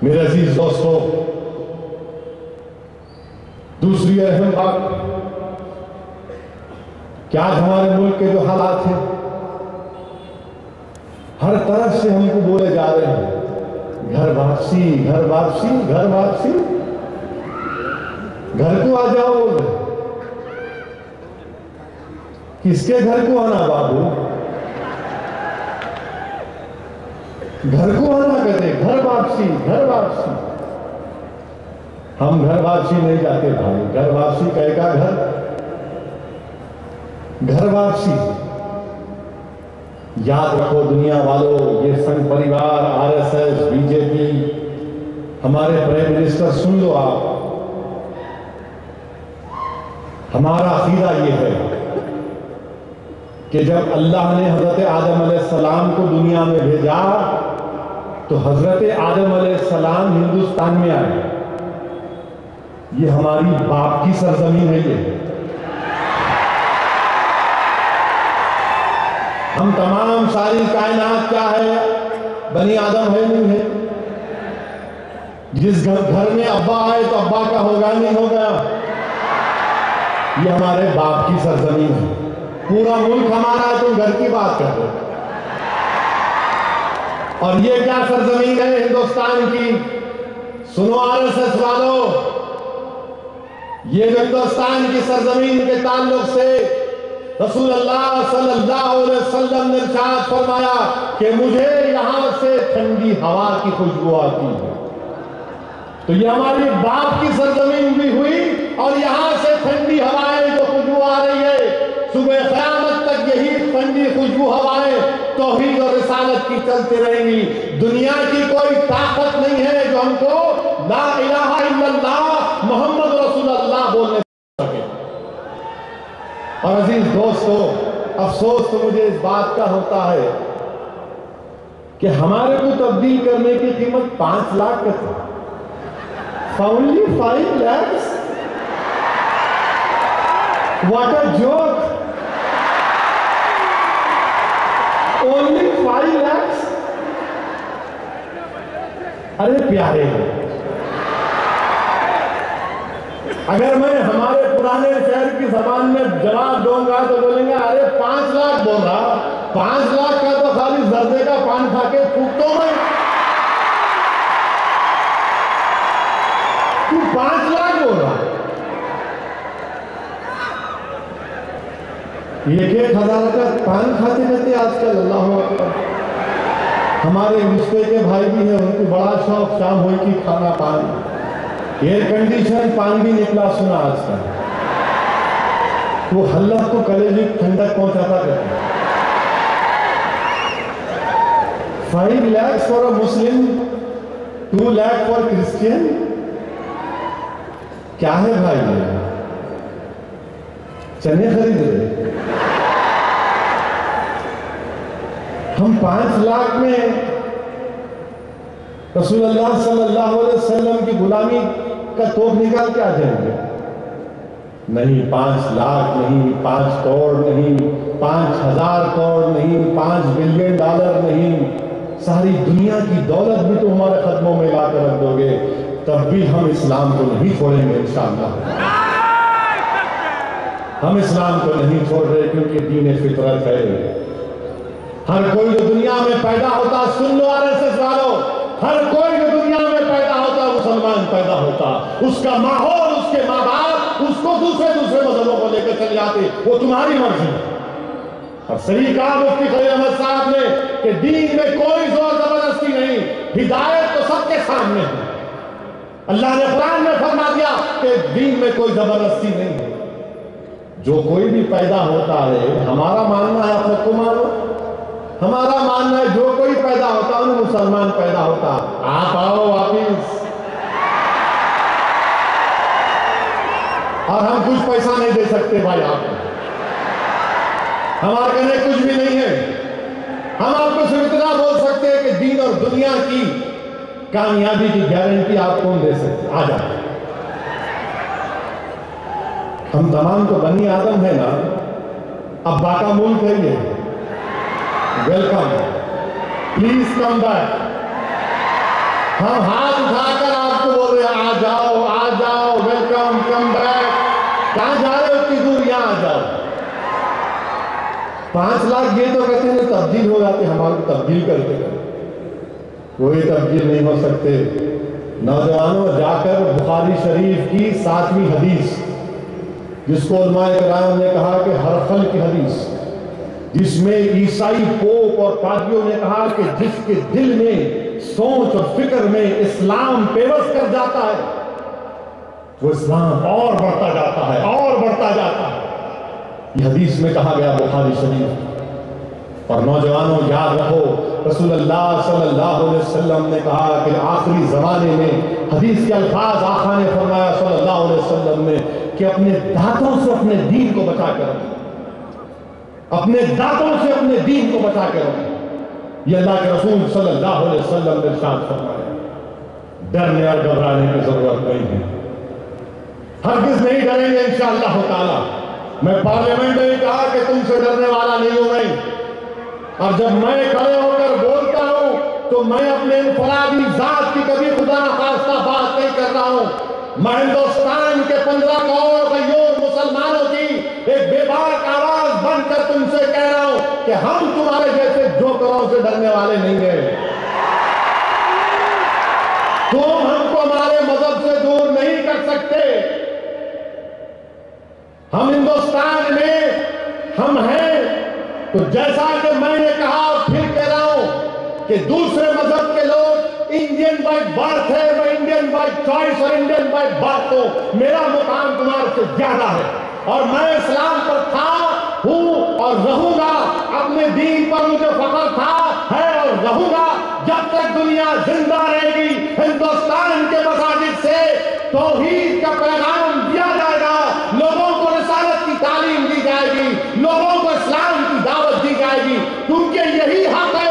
मेरे अजीज दोस्तों, दूसरी अहम बात कि आज हमारे मुल्क के जो हालात हैं, हर तरफ से हमको बोले जा रहे हैं घर वापसी, घर वापसी, घर वापसी, घर को आ जाओ बोल रहे। किसके घर को आना बाबू? घर को आना कहते, घर वापसी, घर वापसी। हम घर वापसी नहीं जाते भाई। घर वापसी कहेगा घर वापसी। याद रखो दुनिया वालों, ये संघ परिवार, आरएसएस, बीजेपी, हमारे प्राइम मिनिस्टर, सुन लो आप, हमारा अकीदा ये है कि जब अल्लाह ने हजरत आदम अलैहिस्सलाम को दुनिया में भेजा तो हजरत आदम अलैहिस्सलाम हिंदुस्तान में आए। ये हमारी बाप की सरजमीन है। ये हम तमाम सारी कायनात क्या है? बनी आदम है, नहीं है? जिस घर में अब्बा आए तो अब्बा का होगा, नहीं होगा? ये हमारे बाप की सरजमीन है। पूरा मुल्क हमारा है, तुम घर की बात कर रहे हो। और ये क्या सरजमीन है हिंदुस्तान की? सुनो आरएसएस वालों, ये हिंदुस्तान की सरजमीन के ताल्लुक से रसूलुल्लाह सल्लल्लाहु अलैहि वसल्लम ने इरशाद फरमाया कि मुझे यहां से ठंडी हवा की खुशबू आती है। तो ये हमारी बाप की सरजमीन भी हुई और यहां से ठंडी हवाएं जो खुशबू आ रही है, सुबह क़यामत तक यही ठंडी खुशबू हवाएं तौहीद और रिसालत की चलती रहेंगी। दुनिया की कोई ताकत नहीं है जो हमको ला इलाहा इल्लल्लाह मोहम्मद रसूलुल्लाह बोलने सके। और अजीज दोस्तों, अफसोस तो मुझे इस बात का होता है कि हमारे को तब्दील करने की कीमत 5 लाख का था। Only 5 lakhs? What a joke! Only 5 lakhs? अरे प्यारे हैं, अगर मैं हमारे पुराने शहर की जबान में जवाब दूंगा तो बोलेंगे अरे 5 लाख बोल रहा, 5 लाख का तो खाली जर्दे का पान खा के फूक तो मैं, तू 5 लाख बोल रहा। 1,000 का पान खाते खाते आजकल अल्लाह अकबर। हमारे रिश्ते के भाई भी हैं, उनको बड़ा शौक शाम हुई कि खाना पान, एयर कंडीशन पान भी निकला सुना आजकल। वो हल्ला को कलेजी ठंडक पहुंचाता करता। 5 lakhs for a Muslim, 2 lakh for Christian. क्या है भाई ये? चने खरीद रहे हम। 5 लाख में रसूलुल्लाह सल्लल्लाहु अलैहि वसल्लम की गुलामी का तोप निकाल के आ जाएंगे? नहीं, 5 लाख नहीं, 5 करोड़ नहीं, 5,000 करोड़ नहीं, 5 बिलियन डॉलर नहीं, सारी दुनिया की दौलत भी तो हमारे कदमों में लाकर रख दोगे, तब भी हम इस्लाम को नहीं छोड़ेंगे इंशाअल्लाह। हम इस्लाम को नहीं छोड़ रहे क्योंकि दीन फितरत है। हर कोई जो दुनिया में पैदा होता, सुन लो आरएसएस वालों, हर कोई जो दुनिया में पैदा होता मुसलमान पैदा होता, उसका माहौल, उसके माँ बाप उसको दूसरे मजहबों को लेकर चले जाते, वो तुम्हारी मर्जी है। और सही कहा मुफ्ती खलील अहमद साहब ने कि दीन में कोई जोर जबरदस्ती नहीं, हिदायत तो सबके सामने है। अल्लाह ने कुरान में फरमा दिया कि दीन में कोई जबरदस्ती नहीं है। जो कोई भी पैदा होता है, हमारा मानना है, आप सबको मानो, हमारा मानना है जो कोई पैदा होता है मुसलमान पैदा होता। आप आओ वापिस, और हम कुछ पैसा नहीं दे सकते भाई आपको, हमारे कहने कुछ भी नहीं है। हम आपको सिर्फ इतना बोल सकते हैं कि दीन और दुनिया की कामयाबी की गारंटी आप कौन दे सकते? आ जाए। हम तमाम तो बनी आदम है ना, अब्बा का मुल्क है ये। Welcome, please come back. हम हाथ उठाकर आपको बोल रहे हैं आ जाओ, वेलकम, कम बैक। कहां जा रहे हो? इतनी दूर, यहां आ जाओ। 5 लाख ये तो कहते हैं तब्दील हो जाते, हमारे तब्दील करते कोई तब्दील नहीं हो सकते। नौजवानों, जाकर बुखारी शरीफ की 7वीं हदीस, जिसको उलमाए किराम ने कहा कि हरफल की हदीस, जिसमें ईसाई पोप और कादियों ने कहा कि जिसके दिल में सोच और फिक्र में इस्लाम पेवस कर जाता है वो इस्लाम और बढ़ता जाता है, और बढ़ता जाता है। ये हदीस में कहा गया बुखारी शरीफ। और नौजवानों, याद रखो, रसूलुल्लाह सल्लल्लाहु अलैहि वसल्लम ने कहा कि आखिरी जमाने में, हदीस के अल्फाज आका ने फरमाया सल्लल्लाहु अलैहि वसल्लम ने, कि अपने दांतों से अपने दीन को बचा कर रखें, अपने दांतों से अपने दीन को बचा कर रखें। ये अल्लाह के रसूल सल्लल्लाहु अलैहि वसल्लम ने इरशाद फरमाया। डरने और घबराने की जरूरत नहीं है, हरगिज़ नहीं डरेंगे इंशाअल्लाह ताला। मैं पार्लियामेंट में कहा कि तुमसे डरने वाला नहीं हूं मैं, और जब मैं खड़े होकर बोलता हूं तो मैं अपने इनफरादी जात की कभी खुदा न खास्ता बात नहीं कर रहा हूं। मैं हिंदुस्तान के 15 करोड़ गैर मुसलमानों की एक बेबाक आवाज बनकर तुमसे कह रहा हूं कि हम तुम्हारे जैसे जोकरों से डरने वाले नहीं हैं। तुम हमको हमारे मजहब से दूर नहीं कर सकते। हम हिंदुस्तान में हम हैं। तो जैसा कि मैंने कहा, फिर कह रहा हूं कि दूसरे मजहब के लोग इंडियन बाय बर्थ है, मैं इंडियन बाय चॉइस और इंडियन बाय बर्थ हूं। मेरा मुकाम तुम्हारे से ज्यादा है, और मैं इस्लाम पर था, हूं और रहूंगा। अपने दीन पर मुझे फख्र था, है और रहूंगा जब तक दुनिया जिंदा रहेगी। हिंदुस्तान के मसाजिद से तौहीद का पैगाम दिया जाएगा, लोगों को रिसालत की तालीम दी जाएगी, लोगों को इस्लाम की दावत दी जाएगी, क्योंकि यही हक है